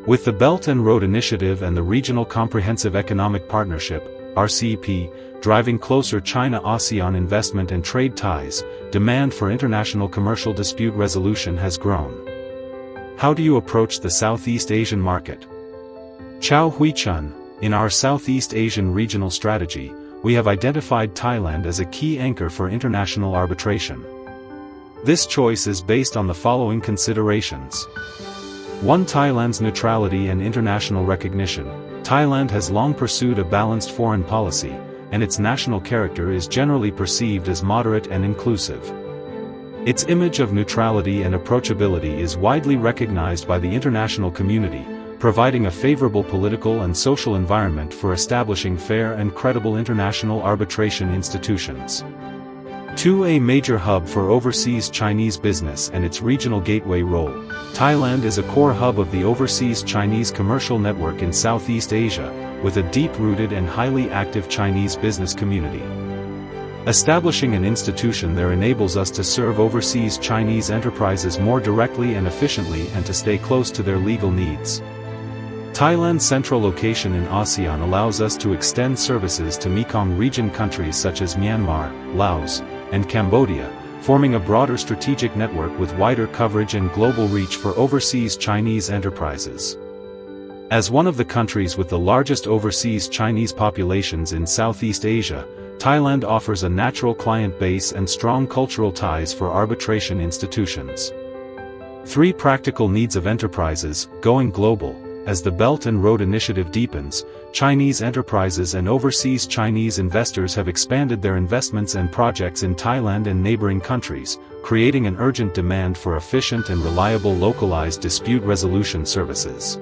With the Belt and Road Initiative and the Regional Comprehensive Economic Partnership, RCEP, driving closer China-ASEAN investment and trade ties, demand for international commercial dispute resolution has grown. How do you approach the Southeast Asian market? Chow Hui-chun, in our Southeast Asian regional strategy, we have identified Thailand as a key anchor for international arbitration. This choice is based on the following considerations. 1. Thailand's neutrality and international recognition. Thailand has long pursued a balanced foreign policy, and its national character is generally perceived as moderate and inclusive. Its image of neutrality and approachability is widely recognized by the international community, providing a favorable political and social environment for establishing fair and credible international arbitration institutions. 2. A major hub for overseas Chinese business and its regional gateway role. Thailand is a core hub of the overseas Chinese commercial network in Southeast Asia, with a deep-rooted and highly active Chinese business community. Establishing an institution there enables us to serve overseas Chinese enterprises more directly and efficiently and to stay close to their legal needs. Thailand's central location in ASEAN allows us to extend services to Mekong region countries such as Myanmar, Laos, and Cambodia, forming a broader strategic network with wider coverage and global reach for overseas Chinese enterprises. As one of the countries with the largest overseas Chinese populations in Southeast Asia, Thailand offers a natural client base and strong cultural ties for arbitration institutions. 3. Practical needs of enterprises, going global. As the Belt and Road Initiative deepens, Chinese enterprises and overseas Chinese investors have expanded their investments and projects in Thailand and neighboring countries, creating an urgent demand for efficient and reliable localized dispute resolution services.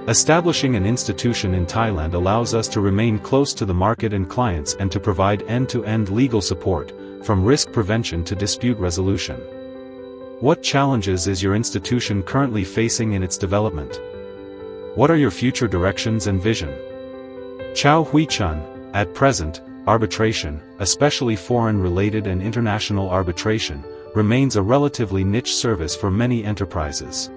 Establishing an institution in Thailand allows us to remain close to the market and clients and to provide end-to-end legal support, from risk prevention to dispute resolution. What challenges is your institution currently facing in its development? What are your future directions and vision? Chow Hui-chun, at present, arbitration, especially foreign-related and international arbitration, remains a relatively niche service for many enterprises.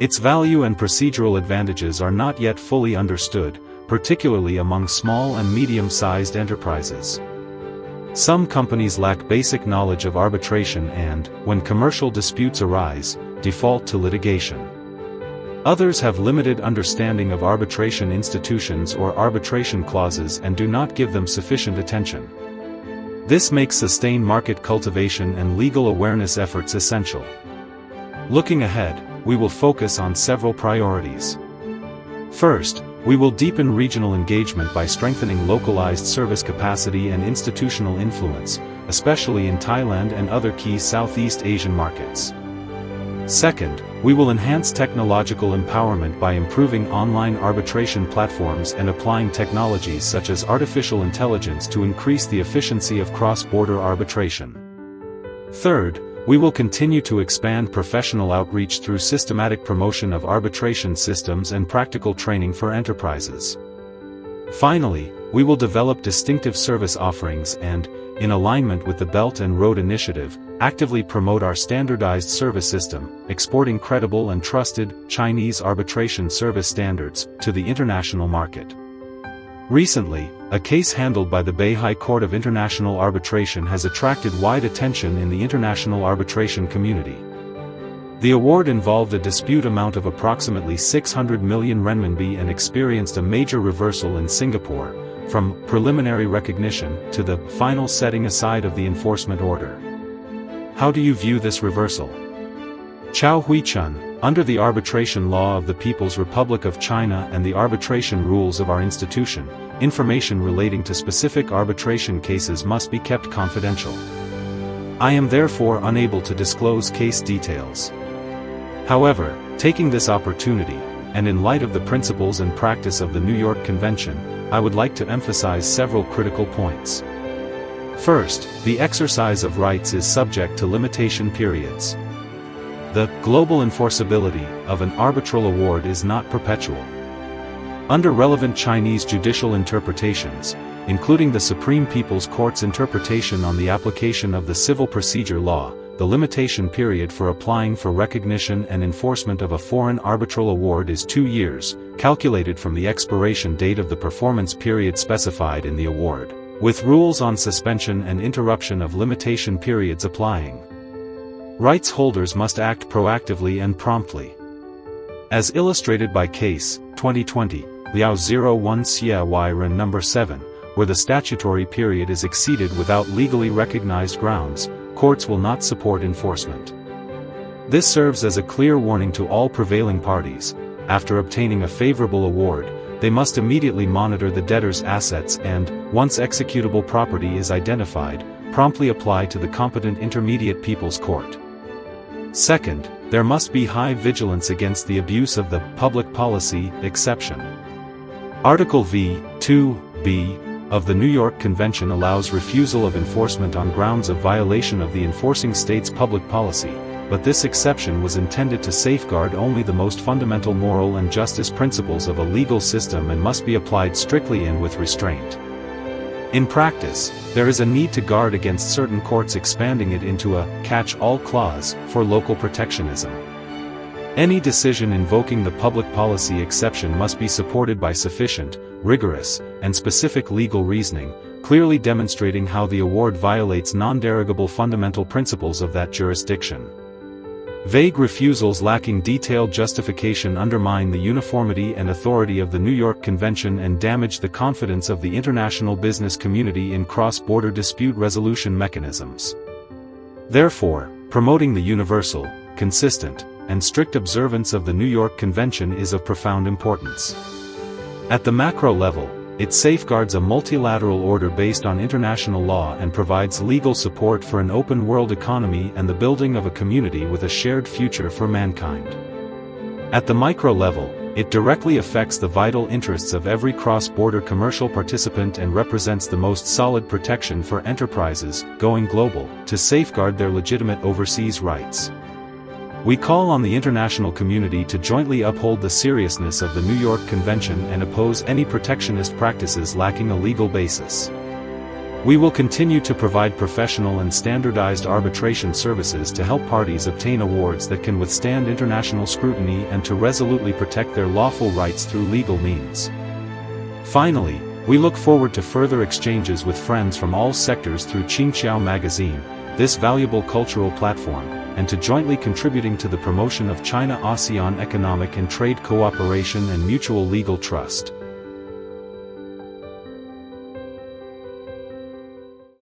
Its value and procedural advantages are not yet fully understood, particularly among small and medium-sized enterprises. Some companies lack basic knowledge of arbitration and, when commercial disputes arise, default to litigation. Others have limited understanding of arbitration institutions or arbitration clauses and do not give them sufficient attention. This makes sustained market cultivation and legal awareness efforts essential. Looking ahead, we will focus on several priorities. First, we will deepen regional engagement by strengthening localized service capacity and institutional influence, especially in Thailand and other key Southeast Asian markets. Second, we will enhance technological empowerment by improving online arbitration platforms and applying technologies such as artificial intelligence to increase the efficiency of cross-border arbitration. Third, we will continue to expand professional outreach through systematic promotion of arbitration systems and practical training for enterprises. Finally, we will develop distinctive service offerings and, in alignment with the Belt and Road Initiative, actively promote our standardized service system, exporting credible and trusted Chinese arbitration service standards to the international market. Recently, a case handled by the Beihai Court of International Arbitration has attracted wide attention in the international arbitration community. The award involved a dispute amount of approximately 600 million renminbi and experienced a major reversal in Singapore, from preliminary recognition to the final setting aside of the enforcement order. How do you view this reversal? Chow Hui-chun, under the arbitration law of the People's Republic of China and the arbitration rules of our institution, information relating to specific arbitration cases must be kept confidential. I am therefore unable to disclose case details. However, taking this opportunity, and in light of the principles and practice of the New York Convention, I would like to emphasize several critical points. First, the exercise of rights is subject to limitation periods. The global enforceability of an arbitral award is not perpetual. Under relevant Chinese judicial interpretations, including the Supreme People's Court's interpretation on the application of the civil procedure law, the limitation period for applying for recognition and enforcement of a foreign arbitral award is 2 years, calculated from the expiration date of the performance period specified in the award, with rules on suspension and interruption of limitation periods applying. Rights holders must act proactively and promptly. As illustrated by Case 2020, Liao 01 Xia Ren No. 7, where the statutory period is exceeded without legally recognized grounds, courts will not support enforcement. This serves as a clear warning to all prevailing parties. After obtaining a favorable award, they must immediately monitor the debtor's assets and, once executable property is identified, promptly apply to the competent intermediate People's Court. Second, there must be high vigilance against the abuse of the public policy exception. Article V.2b of the New York Convention allows refusal of enforcement on grounds of violation of the enforcing state's public policy, but this exception was intended to safeguard only the most fundamental moral and justice principles of a legal system and must be applied strictly and with restraint. In practice, there is a need to guard against certain courts expanding it into a catch-all clause for local protectionism. Any decision invoking the public policy exception must be supported by sufficient, rigorous, and specific legal reasoning, clearly demonstrating how the award violates non-derogable fundamental principles of that jurisdiction. Vague refusals lacking detailed justification undermine the uniformity and authority of the New York Convention and damage the confidence of the international business community in cross-border dispute resolution mechanisms. Therefore, promoting the universal, consistent, and strict observance of the New York Convention is of profound importance. At the macro level, it safeguards a multilateral order based on international law and provides legal support for an open world economy and the building of a community with a shared future for mankind. At the micro level, it directly affects the vital interests of every cross-border commercial participant and represents the most solid protection for enterprises going global to safeguard their legitimate overseas rights. We call on the international community to jointly uphold the seriousness of the New York Convention and oppose any protectionist practices lacking a legal basis. We will continue to provide professional and standardized arbitration services to help parties obtain awards that can withstand international scrutiny and to resolutely protect their lawful rights through legal means. Finally, we look forward to further exchanges with friends from all sectors through Qingqiao magazine, this valuable cultural platform, and to jointly contributing to the promotion of China-ASEAN economic and trade cooperation and mutual legal trust.